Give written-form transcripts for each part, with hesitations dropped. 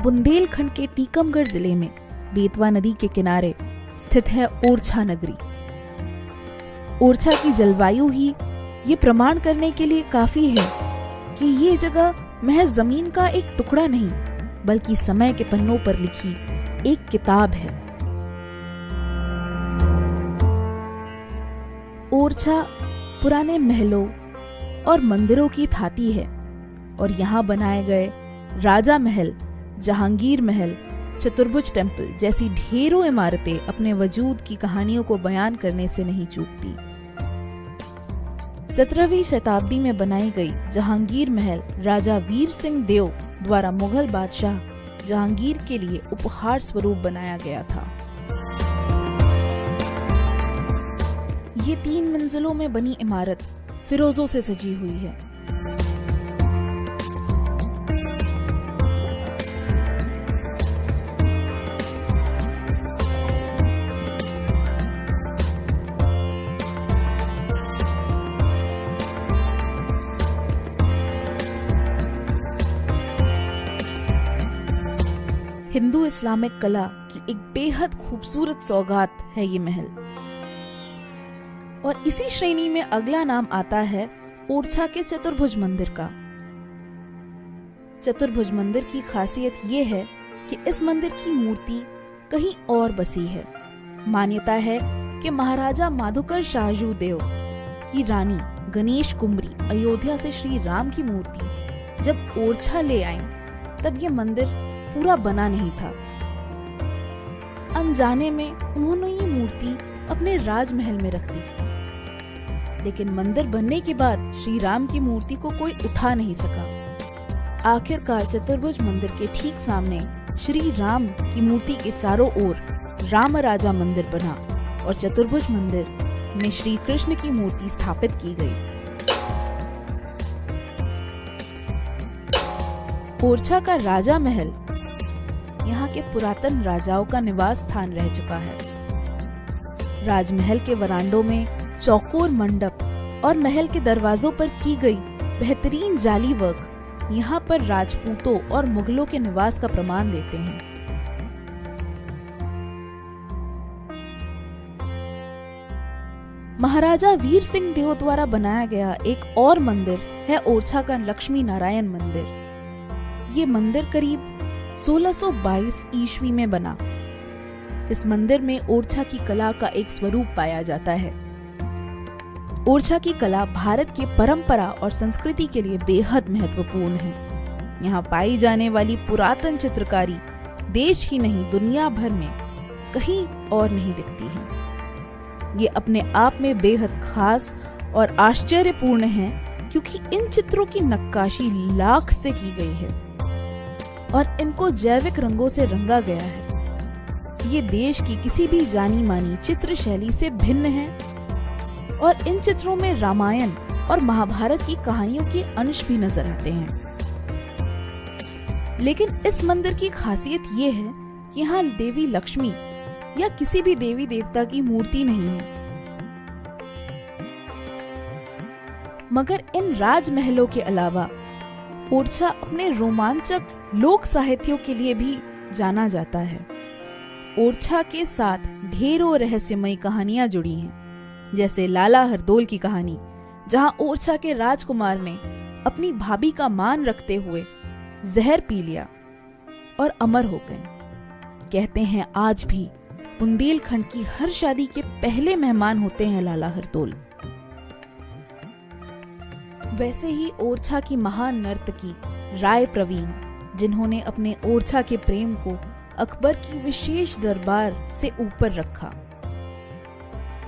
बुंदेलखंड के टीकमगढ़ जिले में बेतवा नदी के किनारे स्थित है ओरछा नगरी। ओरछा की जलवायु ही ये प्रमाण करने के लिए काफी है कि ये जगह महज जमीन का एक टुकड़ा नहीं बल्कि समय के पन्नों पर लिखी एक किताब है। ओरछा पुराने महलों और मंदिरों की थाती है और यहाँ बनाए गए राजा महल, जहांगीर महल, चतुर्भुज टेम्पल जैसी ढेरों इमारतें अपने वजूद की कहानियों को बयान करने से नहीं चूकती। 17वीं शताब्दी में बनाई गई जहांगीर महल राजा वीर सिंह देव द्वारा मुगल बादशाह जहांगीर के लिए उपहार स्वरूप बनाया गया था। ये 3 मंजिलों में बनी इमारत फिरोजों से सजी हुई है। हिंदू इस्लामिक कला की एक बेहद खूबसूरत सौगात है ये महल। और इसी श्रेणी में अगला नाम आता है ओरछा के चतुर्भुज मंदिर का। चतुर्भुज मंदिर की खासियत ये है कि इस मंदिर की मूर्ति कहीं और बसी है। मान्यता है कि महाराजा माधुकर शाहजू देव की रानी गणेश कुंवरी अयोध्या से श्री राम की मूर्ति जब ओरछा ले आईं, तब ये मंदिर पूरा बना नहीं था। अनजाने में उन्होंने ये मूर्ति अपने राजमहल में रख दी, लेकिन मंदिर बनने के बाद श्री राम की मूर्ति को कोई उठा नहीं सका। आखिरकार चतुर्भुज मंदिर के ठीक सामने श्री राम की मूर्ति के चारों ओर राम राजा मंदिर बना और चतुर्भुज मंदिर में श्री कृष्ण की मूर्ति स्थापित की गई। ओरछा का राजा महल यहाँ के पुरातन राजाओं का निवास स्थान रह चुका है। राजमहल के वरांडों में चौकोर मंडप और महल के दरवाजों पर की गई बेहतरीन जाली वर्क यहाँ पर राजपूतों और मुगलों के निवास का प्रमाण देते हैं। महाराजा वीर सिंह देव द्वारा बनाया गया एक और मंदिर है ओरछा का लक्ष्मी नारायण मंदिर। ये मंदिर करीब 1622 ईस्वी में बना। इस मंदिर में ओरछा की कला का एक स्वरूप पाया जाता है। ओरछा की कला भारत की परंपरा और संस्कृति के लिए बेहद महत्वपूर्ण है। यहाँ पाई जाने वाली पुरातन चित्रकारी देश ही नहीं दुनिया भर में कहीं और नहीं दिखती है। ये अपने आप में बेहद खास और आश्चर्यपूर्ण है क्योंकि इन चित्रों की नक्काशी लाख से की गई है और इनको जैविक रंगों से रंगा गया है। ये देश की किसी भी जानी मानी चित्र शैली से भिन्न है और इन चित्रों में रामायण और महाभारत की कहानियों के अंश भी नजर आते हैं। लेकिन इस मंदिर की खासियत ये है कि यहाँ देवी लक्ष्मी या किसी भी देवी देवता की मूर्ति नहीं है, मगर इन राजमहलों के अलावा ओरछा अपने रोमांचक लोक साहित्यों के लिए भी जाना जाता है। ओरछा के साथ ढेरों रहस्यमयी कहानियां जुड़ी हैं, जैसे लाला हरदौल की कहानी, जहां ओरछा के राजकुमार ने अपनी भाभी का मान रखते हुए जहर पी लिया और अमर हो गए। कहते हैं आज भी बुंदेलखंड की हर शादी के पहले मेहमान होते हैं लाला हरदौल। वैसे ही ओरछा की महान नर्तकी राय प्रवीण, जिन्होंने अपने ओरछा के प्रेम को अकबर की विशेष दरबार से ऊपर रखा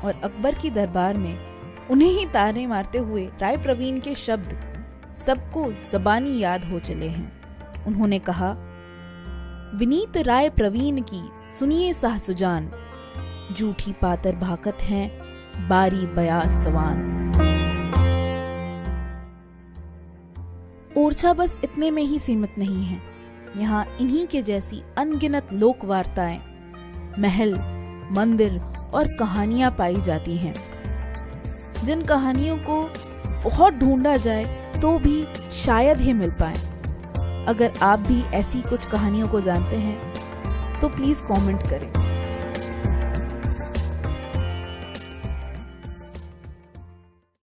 और अकबर की दरबार में उन्हें ही ताने मारते हुए राय प्रवीण के शब्द सबको जबानी याद हो चले हैं। उन्होंने कहा, विनीत राय प्रवीण की सुनिए साहसुजान, जूठी पातर भाकत हैं बारी बयास सवान। ओरछा बस इतने में ही सीमित नहीं है। यहाँ इन्हीं के जैसी अनगिनत लोक वार्ताएं, महल, मंदिर और कहानियां पाई जाती हैं, जिन कहानियों को बहुत ढूंढा जाए तो भी शायद ही मिल पाए। अगर आप भी ऐसी कुछ कहानियों को जानते हैं तो प्लीज कमेंट करें।